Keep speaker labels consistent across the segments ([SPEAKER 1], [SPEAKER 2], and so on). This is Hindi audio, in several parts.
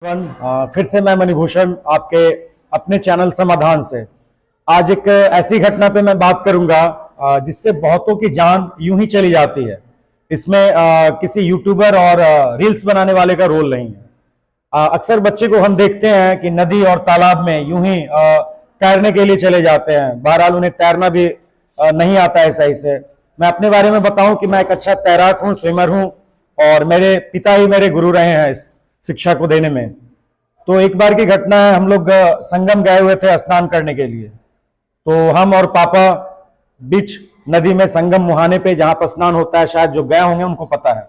[SPEAKER 1] फिर से मैं मणिभूषण आपके अपने चैनल समाधान से आज एक ऐसी घटना पे मैं बात करूंगा जिससे बहुतों की जान यूं ही चली जाती है। इसमें किसी यूट्यूबर और रील्स बनाने वाले का रोल नहीं है। अक्सर बच्चे को हम देखते हैं कि नदी और तालाब में यूं ही तैरने के लिए चले जाते हैं। बहरहाल उन्हें तैरना भी नहीं आता है सही से। मैं अपने बारे में बताऊं कि मैं एक अच्छा तैराक हूं, स्विमर हूं और मेरे पिता ही मेरे गुरु रहे हैं इस शिक्षा को देने में। तो एक बार की घटना है, हम लोग संगम गए हुए थे स्नान करने के लिए। तो हम और पापा बीच नदी में संगम मुहाने पे जहां पर स्नान होता है, शायद जो गए होंगे उनको पता है।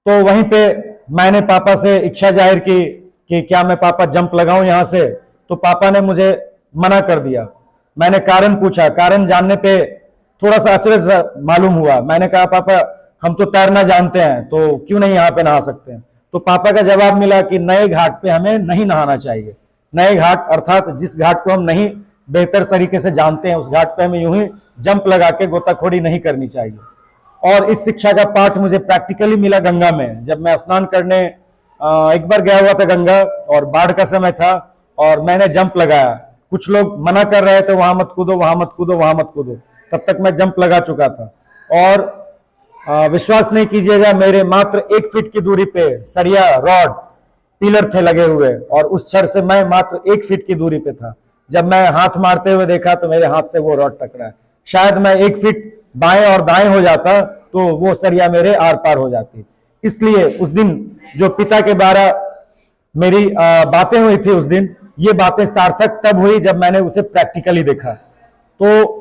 [SPEAKER 1] तो वहीं पे मैंने पापा से इच्छा जाहिर की कि क्या मैं पापा जंप लगाऊं यहां से। तो पापा ने मुझे मना कर दिया। मैंने कारण पूछा, कारण जानने पे थोड़ा सा अचरज मालूम हुआ। मैंने कहा पापा हम तो तैरना जानते हैं, तो क्यों नहीं यहाँ पे नहा सकते हैं। तो पापा का जवाब मिला कि नए घाट पे हमें नहीं नहाना चाहिए। नए घाट अर्थात जिस घाट को हम नहीं बेहतर तरीके से जानते हैं, उस घाट पे हमें यूं ही जंप लगा के गोताखोरी नहीं करनी चाहिए। और इस शिक्षा का पाठ मुझे प्रैक्टिकली मिला गंगा में, जब मैं स्नान करने एक बार गया हुआ था गंगा, और बाढ़ का समय था और मैंने जंप लगाया। कुछ लोग मना कर रहे थे वहां मत कूदो, वहां मत कूदो, वहां मत कूदो, तब तक मैं जंप लगा चुका था। और विश्वास नहीं कीजिएगा, मेरे मात्र 1 फीट की दूरी पे सरिया रॉड पिलर थे लगे हुए, और उस छर से मैं मात्र 1 फीट की दूरी पे था। जब मैं हाथ मारते हुए देखा तो मेरे हाथ से वो रॉड टकरा है। शायद मैं 1 फीट बाएं और दाएं हो जाता तो वो सरिया मेरे आर पार हो जाती। इसलिए उस दिन जो पिता के द्वारा मेरी बातें हुई थी, उस दिन ये बातें सार्थक तब हुई जब मैंने उसे प्रैक्टिकली देखा। तो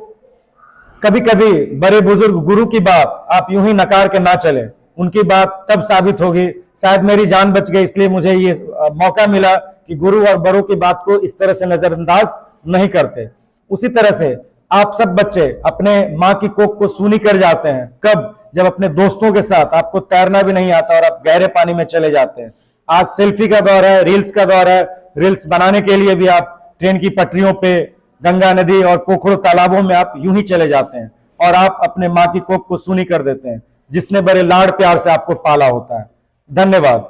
[SPEAKER 1] कभी कभी बड़े बुजुर्ग गुरु की बात आप यूं ही नकार के ना चले, उनकी बात तब साबित होगी। शायद मेरी जान बच गई, इसलिए मुझे ये मौका मिला कि गुरु और बड़ों की बात को इस तरह से नजरअंदाज नहीं करते। उसी तरह से आप सब बच्चे अपने माँ की कोख को सूनी कर जाते हैं कब, जब अपने दोस्तों के साथ आपको तैरना भी नहीं आता और आप गहरे पानी में चले जाते हैं। आज सेल्फी का दौर है, रील्स का दौर है। रील्स बनाने के लिए भी आप ट्रेन की पटरियों पे, गंगा नदी और पोखरों तालाबों में आप यूं ही चले जाते हैं और आप अपने माँ की कोख को सूनी कर देते हैं, जिसने बड़े लाड़ प्यार से आपको पाला होता है। धन्यवाद।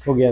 [SPEAKER 1] हो गया।